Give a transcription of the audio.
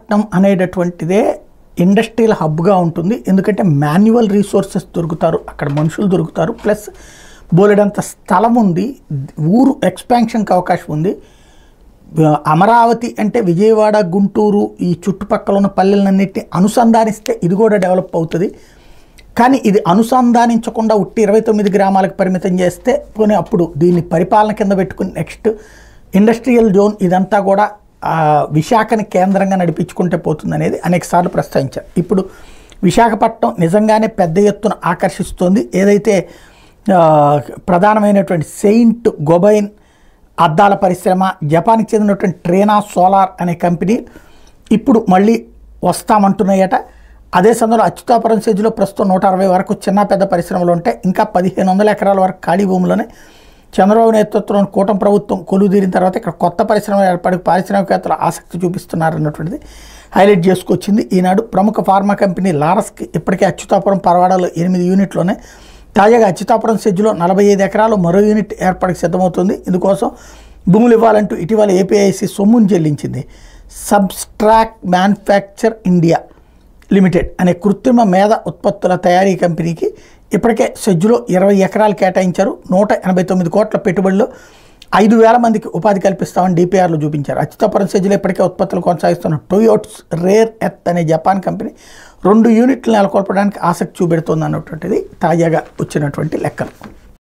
Visakhapatnam అనేటటువంటిదే industrial హబ్గా ఉంటుంది. ఎందుకంటే మాన్యువల్ రీసోర్సెస్ దొరుకుతారు, అక్కడ మనుషులు దొరుకుతారు, ప్లస్ బోలెడంత స్థలం ఉంది, ఊరు ఎక్స్పాన్షన్కి అవకాశం ఉంది. అమరావతి అంటే విజయవాడ, గుంటూరు ఈ చుట్టుపక్కల ఉన్న పల్లెలన్నింటినీ అనుసంధానిస్తే ఇది కూడా డెవలప్ అవుతుంది. కానీ ఇది అనుసంధానించకుండా ఉట్టి 29 గ్రామాలకు పరిమితం చేస్తే పోనీ అప్పుడు దీన్ని పరిపాలన కింద పెట్టుకుని నెక్స్ట్ ఇండస్ట్రియల్ జోన్ ఇదంతా కూడా విశాఖని కేంద్రంగా నడిపించుకుంటే పోతుంది అనేది అనేకసార్లు ప్రస్తావించారు. ఇప్పుడు విశాఖపట్నం నిజంగానే పెద్ద ఎత్తున ఆకర్షిస్తోంది. ఏదైతే ప్రధానమైనటువంటి సెయింట్ గొబైన్ అద్దాల పరిశ్రమ, జపాన్కి చెందినటువంటి ట్రేనా సోలార్ అనే కంపెనీ ఇప్పుడు మళ్ళీ వస్తామంటున్నాయట. అదే సమయంలో అచ్యుతాపురం సెజ్లో ప్రస్తుతం 160 వరకు చిన్న పెద్ద పరిశ్రమలు ఉంటాయి. ఇంకా 1500 ఎకరాల వరకు ఖాళీ భూములోనే చంద్రబాబు నేతృత్వంలోని కూటమి ప్రభుత్వం కొలువుదీరిన తర్వాత ఇక్కడ కొత్త పరిశ్రమ ఏర్పాటుకు పారిశ్రామికవేత్తలు ఆసక్తి చూపిస్తున్నారన్నటువంటిది హైలైట్ చేసుకొచ్చింది ఈనాడు. ప్రముఖ ఫార్మా కంపెనీ లారస్కి ఇప్పటికే అచ్యుతాపురం పరవాడలో 8 యూనిట్లోనే, తాజాగా అచ్యుతాపురం సెజ్లో 45 ఎకరాలు మరో యూనిట్ ఏర్పాటుకు సిద్ధమవుతుంది. ఇందుకోసం భూములు ఇవ్వాలంటూ ఇటీవల ఏపీఐసి సొమ్మును చెల్లించింది. సబ్స్ట్రాక్ట్ మ్యానుఫ్యాక్చర్ ఇండియా లిమిటెడ్ అనే కృత్రిమ మేధ ఉత్పత్తుల తయారీ కంపెనీకి ఇప్పటికే సెజ్లో 20 ఎకరాలు కేటాయించారు. 189 కోట్ల పెట్టుబడిలో 5000 మందికి ఉపాధి కల్పిస్తామని డిపిఆర్లు చూపించారు. అచ్యుతాపురం సెజ్లో ఇప్పటికే ఉత్పత్తులు కొనసాగిస్తున్న టొయోట్స్ రేర్ ఎర్త్ అనే జపాన్ కంపెనీ 2 యూనిట్లు నెలకొల్పడానికి ఆసక్తి చూపెడుతోంది అన్నటువంటిది తాజాగా వచ్చినటువంటి లెక్కలు.